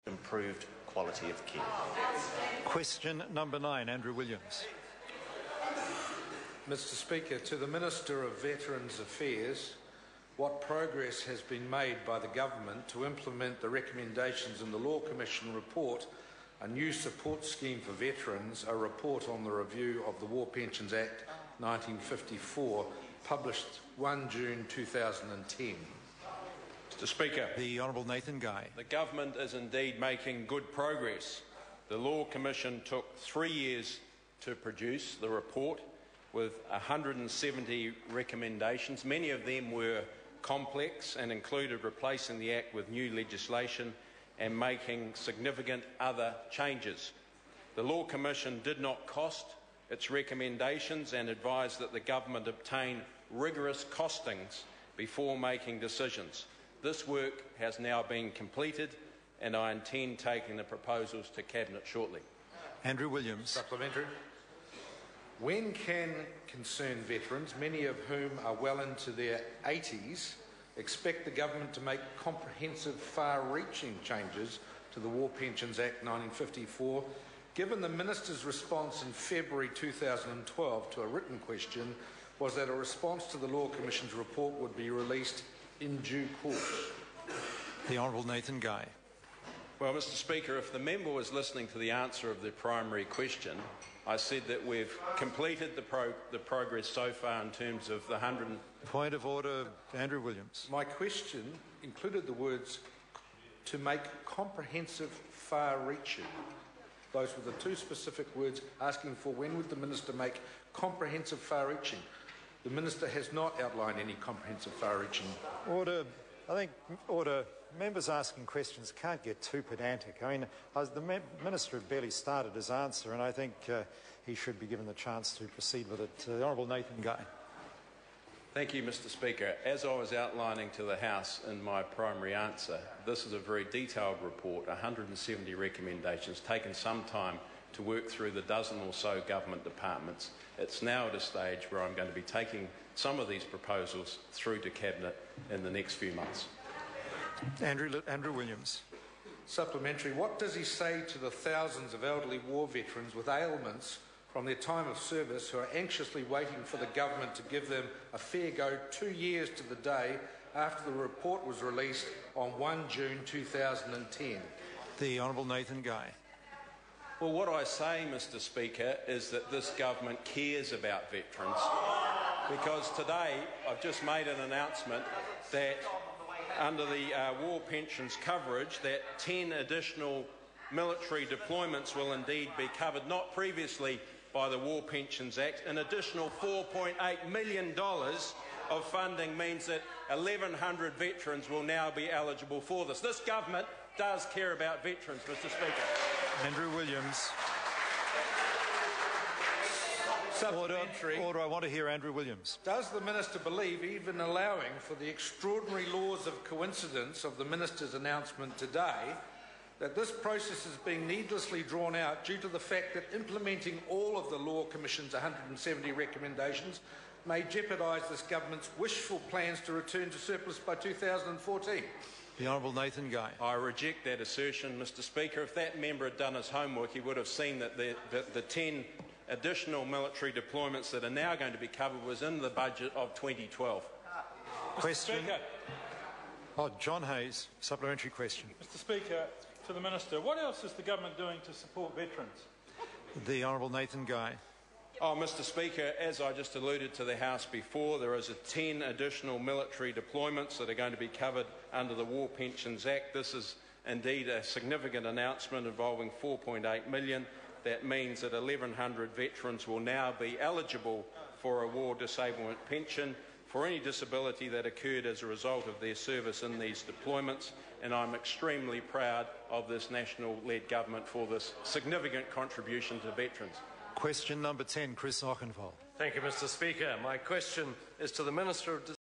improved quality of care. Question number 9, Andrew Williams. Mr Speaker, to the Minister of Veterans Affairs, what progress has been made by the Government to implement the recommendations in the Law Commission report, A New Support Scheme for Veterans, a report on the review of the War Pensions Act 1954, published 1 June 2010? Mr Speaker, The Honourable Nathan Guy. the Government is indeed making good progress. The Law Commission took 3 years to produce the report with 170 recommendations. Many of them were complex and included replacing the Act with new legislation and making significant other changes. The Law Commission did not cost its recommendations and advised that the Government obtain rigorous costings before making decisions. This work has now been completed and I intend taking the proposals to Cabinet shortly. Andrew Williams. Supplementary. When can concerned veterans, many of whom are well into their 80s, expect the Government to make comprehensive, far-reaching changes to the War Pensions Act 1954, given the Minister's response in February 2012 to a written question was that a response to the Law Commission's report would be released in due course? The Honourable Nathan Guy. Well, Mr Speaker, if the member was listening to the answer of the primary question, I said that we've completed the progress so far in terms of the 100... Point of order, Andrew Williams. My question included the words to make comprehensive, far-reaching. Those were the two specific words asking for when would the Minister make comprehensive, far-reaching. The Minister has not outlined any comprehensive, far-reaching. Order. I think members asking questions can't get too pedantic. I mean, the Minister had barely started his answer, and I think he should be given the chance to proceed with it. The Honourable Nathan Guy. Thank you, Mr Speaker. As I was outlining to the House in my primary answer, this is a very detailed report, 170 recommendations, taken some time to work through the dozen or so government departments. It's now at a stage where I'm going to be taking some of these proposals through to Cabinet in the next few months. Andrew Williams. Supplementary. What does he say to the thousands of elderly war veterans with ailments from their time of service who are anxiously waiting for the Government to give them a fair go 2 years to the day after the report was released on 1 June 2010? The Honourable Nathan Guy. Well, what I say, Mr Speaker, is that this Government cares about veterans, because today I've just made an announcement that under the war pensions coverage that 10 additional military deployments will indeed be covered, not previously by the War Pensions Act. An additional $4.8 million of funding means that 1,100 veterans will now be eligible for this. This Government does care about veterans, Mr Speaker. Andrew Williams. Order. I want to hear Andrew Williams. Does the Minister believe, even allowing for the extraordinary laws of coincidence of the Minister's announcement today, that this process is being needlessly drawn out due to the fact that implementing all of the Law Commission's 170 recommendations may jeopardise this Government's wishful plans to return to surplus by 2014? The Honourable Nathan Guy. I reject that assertion, Mr Speaker. If that member had done his homework, he would have seen that the 10 additional military deployments that are now going to be covered was in the budget of 2012. Question. Speaker. John Hayes, supplementary question. Mr Speaker, to the Minister, what else is the Government doing to support veterans? The Honourable Nathan Guy. Mr Speaker, as I just alluded to the House before, there is 10 additional military deployments that are going to be covered under the War Pensions Act. This is indeed a significant announcement involving $4.8 million. That means that 1,100 veterans will now be eligible for a war disablement pension for any disability that occurred as a result of their service in these deployments, and I'm extremely proud of this national-led government for this significant contribution to veterans. Question number 10, Chris Ockenvold. Thank you, Mr Speaker. My question is to the Minister of